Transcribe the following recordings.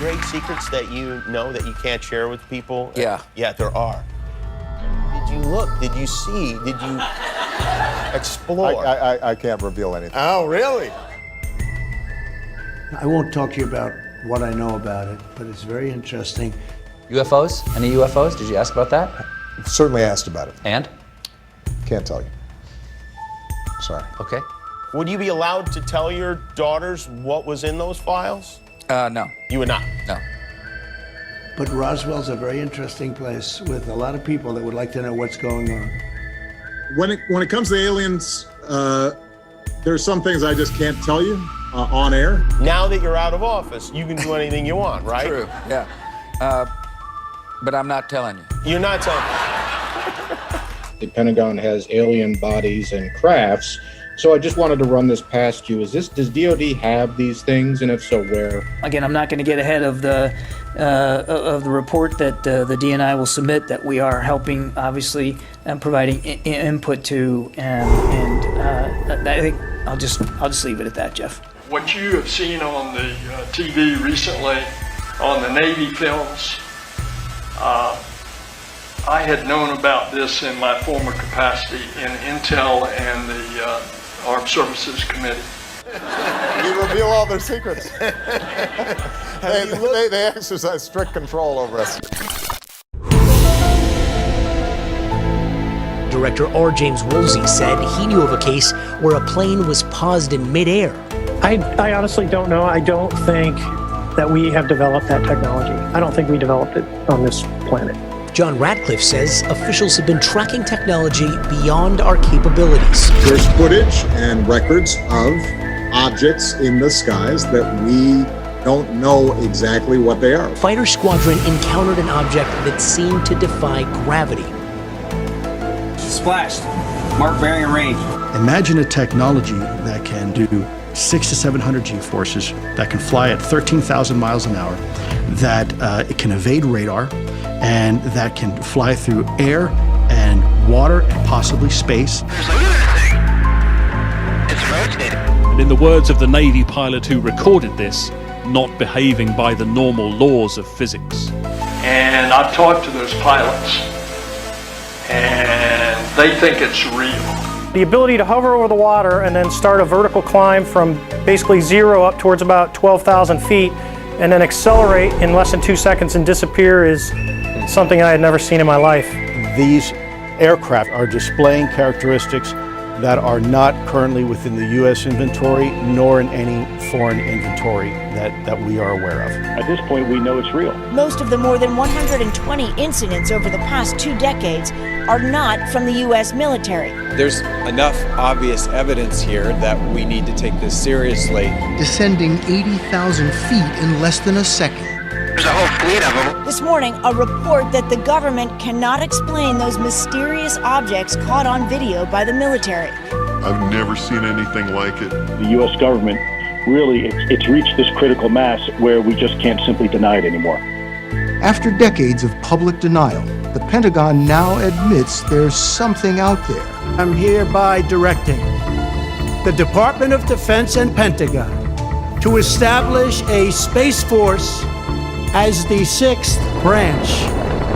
great secrets that you know that you can't share with people? Yeah. Yeah, there are. Did you look? Did you see? Did you explore? I can't reveal anything. Oh, really? I won't talk to you about what I know about it, but it's very interesting. UFOs? Any UFOs? Did you ask about that? Certainly asked about it. And? Can't tell you. Sorry. Okay. Would you be allowed to tell your daughters what was in those files? No. You would not? No. But Roswell's a very interesting place with a lot of people that would like to know what's going on. When it comes to aliens, there's some things I just can't tell you on air. Now that you're out of office, you can do anything you want, right? True, yeah. But I'm not telling you. You're not telling. The Pentagon has alien bodies and crafts. So I just wanted to run this past you. Does DOD have these things, and if so, where? Again, I'm not going to get ahead of the report that the DNI will submit, that we are helping, obviously, and providing input to, and I think I'll just leave it at that, Jeff. What you have seen on the TV recently, on the Navy films, I had known about this in my former capacity in Intel and the Armed Services Committee. You reveal all their secrets. they exercise strict control over us. Director R. James Woolsey said he knew of a case where a plane was paused in midair. I honestly don't know. I don't think that we have developed that technology. I don't think we developed it on this planet. John Ratcliffe says officials have been tracking technology beyond our capabilities. There's footage and records of objects in the skies that we don't know exactly what they are. Fighter squadron encountered an object that seemed to defy gravity. Splashed. Mark bearing and range. Imagine a technology that can do 600 to 700 G-forces, that can fly at 13,000 miles an hour, that it can evade radar, and that can fly through air and water and possibly space. Look at that thing. It's rotating. And in the words of the Navy pilot who recorded this, not behaving by the normal laws of physics. And I've talked to those pilots, and they think it's real. The ability to hover over the water and then start a vertical climb from basically zero up towards about 12,000 feet and then accelerate in less than 2 seconds and disappear is something I had never seen in my life. These aircraft are displaying characteristics that are not currently within the U.S. inventory, nor in any foreign inventory that we are aware of. At this point, we know it's real. Most of the more than 120 incidents over the past 2 decades are not from the U.S. military. There's enough obvious evidence here that we need to take this seriously. Descending 80,000 feet in less than a second. There's a whole fleet of them. This morning, a report that the government cannot explain those mysterious objects caught on video by the military. I've never seen anything like it. The U.S. government, really, it's reached this critical mass where we just can't simply deny it anymore. After decades of public denial, the Pentagon now admits there's something out there. I'm hereby directing the Department of Defense and Pentagon to establish a Space Force as the 6th branch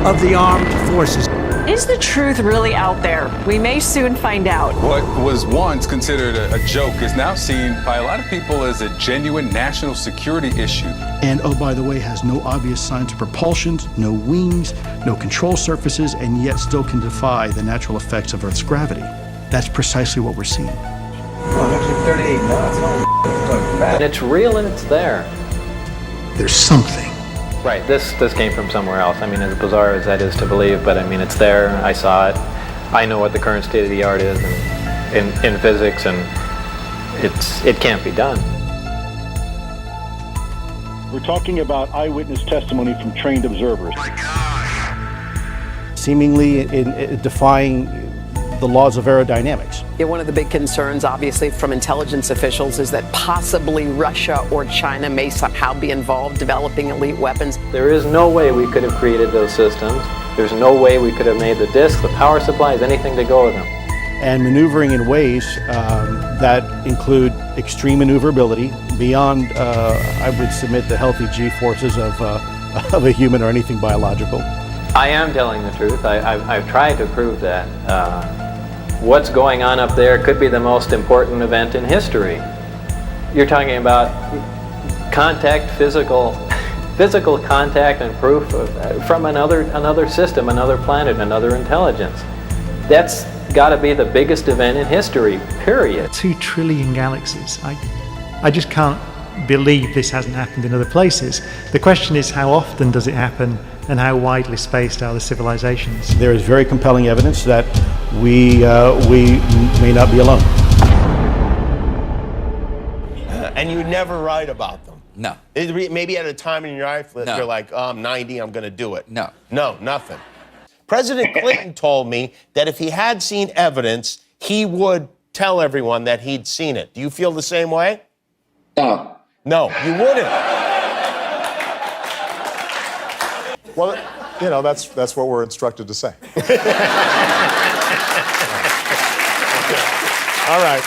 of the armed forces. Is the truth really out there? We may soon find out. What was once considered a joke is now seen by a lot of people as a genuine national security issue. And oh, by the way, has no obvious signs of propulsion, no wings, no control surfaces, and yet still can defy the natural effects of Earth's gravity. That's precisely what we're seeing. Well, actually 38 knots. And it's real and it's there. There's something. Right, this came from somewhere else. I mean, as bizarre as that is to believe, but I mean, it's there. I saw it. I know what the current state of the art is in physics, and it can't be done. We're talking about eyewitness testimony from trained observers. Seemingly defying the laws of aerodynamics. Yeah, one of the big concerns, obviously, from intelligence officials is that possibly Russia or China may somehow be involved developing elite weapons. There is no way we could have created those systems. There's no way we could have made the disc, the power supplies, anything to go with them. And maneuvering in ways that include extreme maneuverability, beyond, I would submit, the healthy G-forces of a human or anything biological. I am telling the truth. I've tried to prove that. What's going on up there could be the most important event in history. You're talking about contact, physical contact and proof from another system, another planet, another intelligence. That's got to be the biggest event in history, period. 2 trillion galaxies. I just can't believe this hasn't happened in other places. The question is, how often does it happen, and how widely spaced are the civilizations? There is very compelling evidence that we may not be alone. And you never write about them? No. Maybe at a time in your life that you're like, oh, I'm 90, I'm going to do it. No. No, nothing. President Clinton told me that if he had seen evidence, he would tell everyone that he'd seen it. Do you feel the same way? No. No, you wouldn't. Well, you know, that's what we're instructed to say. All right.